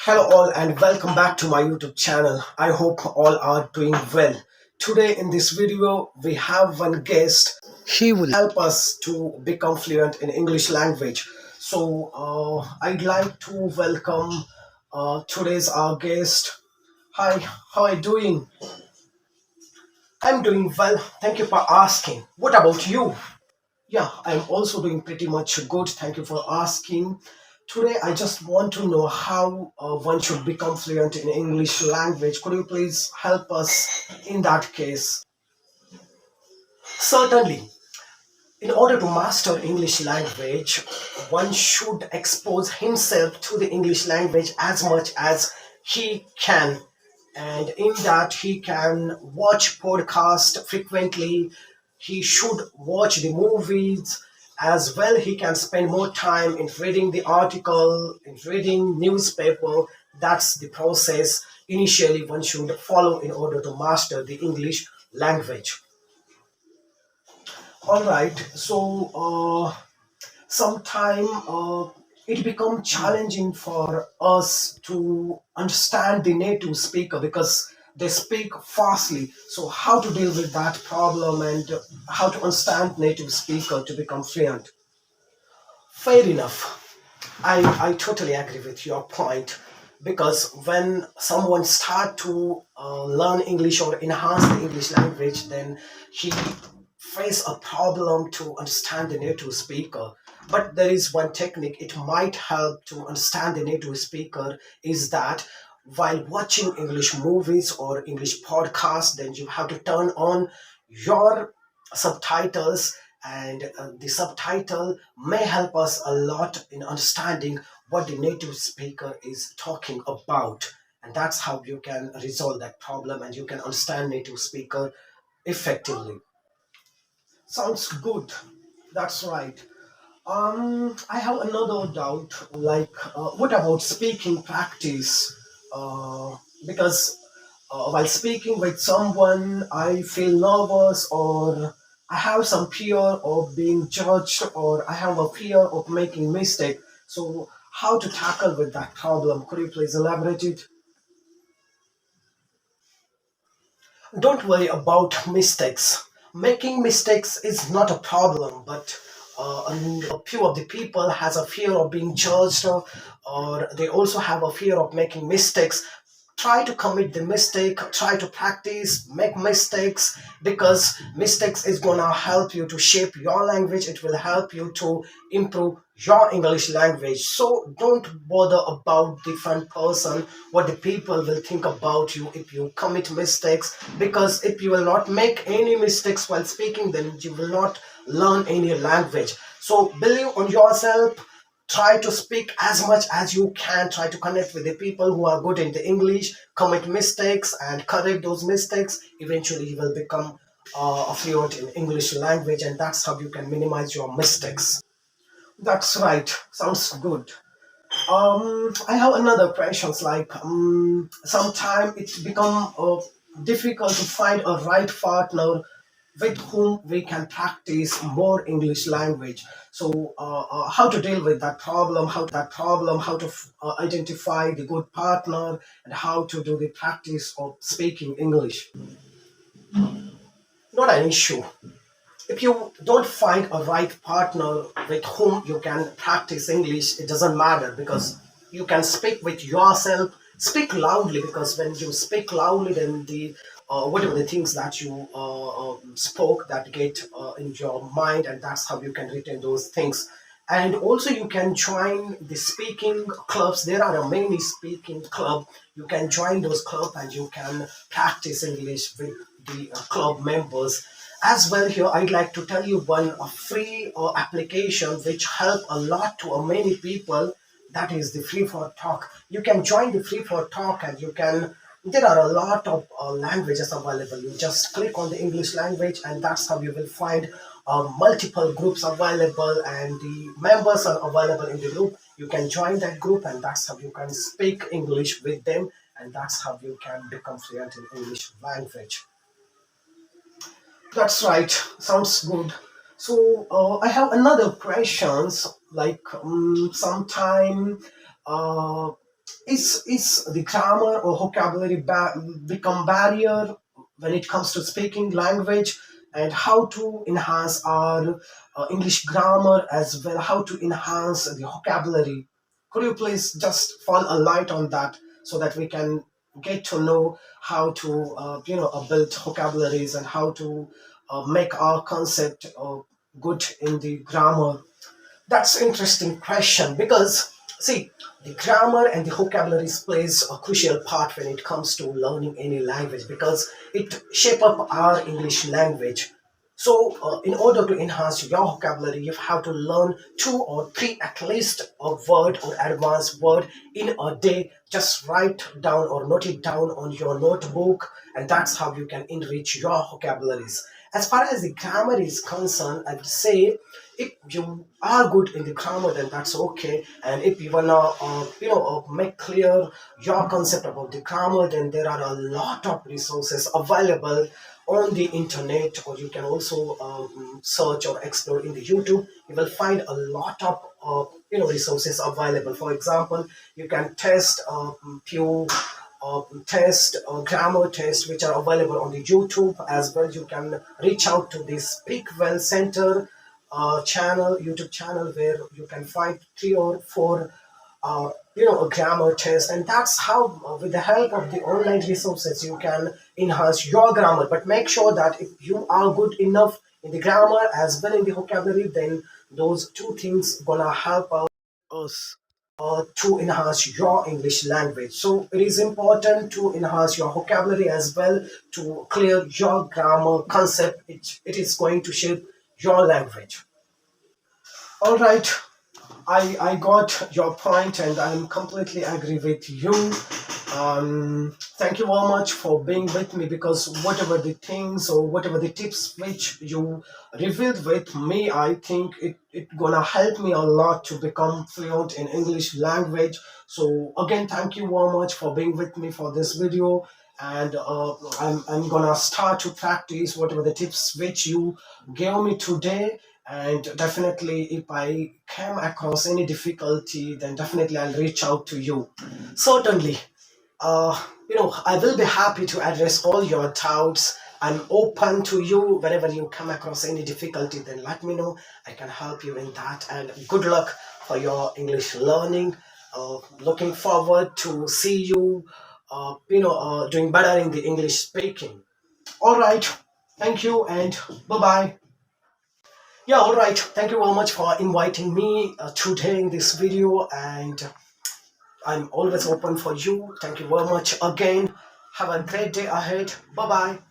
Hello all and welcome back to my YouTube channel. I hope all are doing well. Today in this video we have one guest. He will help us to become fluent in English language. I'd like to welcome today's our guest. Hi, how are you doing? I'm doing well. Thank you for asking. What about you? Yeah, I'm also doing pretty much good. Thank you for asking. Today, I just want to know how one should become fluent in English language. Could you please help us in that case? Certainly. In order to master English language, one should expose himself to the English language as much as he can. And in that, he can watch podcast frequently. He should watch the movies as well. He can spend more time in reading the article, in reading newspaper. That's the process initially one should follow in order to master the English language. All right. Sometime it becomes challenging for us to understand the native speaker because they speak fastly. So how to deal with that problem and how to understand native speaker to become fluent? Fair enough. I totally agree with your point because when someone start to learn English or enhance the English language, then he face a problem to understand the native speaker. But there is one technique it might help to understand the native speaker is that while watching English movies or English podcasts, then you have to turn on your subtitles, and the subtitle may help us a lot in understanding what the native speaker is talking about. And that's how you can resolve that problem and you can understand native speaker effectively. Sounds good. That's right. I have another doubt. What about speaking practice? Because while speaking with someone, I feel nervous, or I have some fear of being judged, or I have a fear of making mistake. So, how to tackle with that problem? Could you please elaborate it? Don't worry about mistakes. Making mistakes is not a problem, but a few of the people has a fear of being judged, or they also have a fear of making mistakes. Try to commit the mistake, try to practice, make mistakes, because mistakes is gonna help you to shape your language. It will help you to improve your English language. So don't bother about different person, what the people will think about you if you commit mistakes, because if you will not make any mistakes while speaking, then you will not learn any language. So believe on yourself, try to speak as much as you can, try to connect with the people who are good in the English, commit mistakes and correct those mistakes. Eventually you will become fluent in English language, and that's how you can minimize your mistakes. That's right, sounds good. I have another questions sometimes it's become difficult to find a right partner with whom we can practice more English language. So how to deal with that problem, how to identify the good partner, and how to do the practice of speaking English. Not an issue. If you don't find a right partner with whom you can practice English, it doesn't matter because you can speak with yourself. Speak loudly, because when you speak loudly, then the whatever the things that you spoke that get in your mind, and that's how you can retain those things. And also, you can join the speaking clubs. There are many speaking club. You can join those club and you can practice English with the club members as well. Here I'd like to tell you one free application which help a lot to many people. That is the free for talk. You can join the free for talk and you can, there are a lot of languages available. You just click on the English language and that's how you will find multiple groups available, and the members are available in the group. You can join that group and that's how you can speak English with them, and that's how you can become fluent in English language. That's right. Sounds good. So I have another questions. Sometime uh, Is the grammar or vocabulary become barrier when it comes to speaking language, and how to enhance our English grammar as well, how to enhance the vocabulary? Could you please just fall a light on that so that we can get to know how to build vocabularies and how to make our concept good in the grammar? That's interesting question because see, the grammar and the vocabularies plays a crucial part when it comes to learning any language because it shape up our English language. So, in order to enhance your vocabulary, you have to learn two or three at least a word or advanced word in a day. Just write down or note it down on your notebook, and that's how you can enrich your vocabularies. As far as the grammar is concerned, I'd say if you are good in the grammar, then that's okay. And if you wanna, make clear your concept about the grammar, then there are a lot of resources available on the internet, or you can also search or explore in the YouTube. You will find a lot of resources available. For example, you can test few test grammar tests which are available on the YouTube as well. You can reach out to the Speak Well Center channel, YouTube channel, where you can find three or four a grammar test, and that's how with the help of the online resources you can enhance your grammar. But make sure that if you are good enough in the grammar as well in the vocabulary, then those two things gonna help us to enhance your English language. So it is important to enhance your vocabulary as well to clear your grammar concept. It is going to shape your language. All right, I got your point, and I'm completely agree with you. Thank you very much for being with me, because whatever the things or whatever the tips which you revealed with me, I think it gonna help me a lot to become fluent in English language. So again, thank you very much for being with me for this video, and I'm gonna start to practice whatever the tips which you gave me today. And definitely, if I come across any difficulty, then definitely I'll reach out to you. Certainly, I will be happy to address all your doubts. I'm open to you. Whenever you come across any difficulty, then let me know. I can help you in that. And good luck for your English learning. Looking forward to see you, doing better in the English speaking. All right. Thank you, and bye bye. Yeah, all right. Thank you very much for inviting me today in this video, and I'm always open for you. Thank you very much again. Have a great day ahead. Bye bye.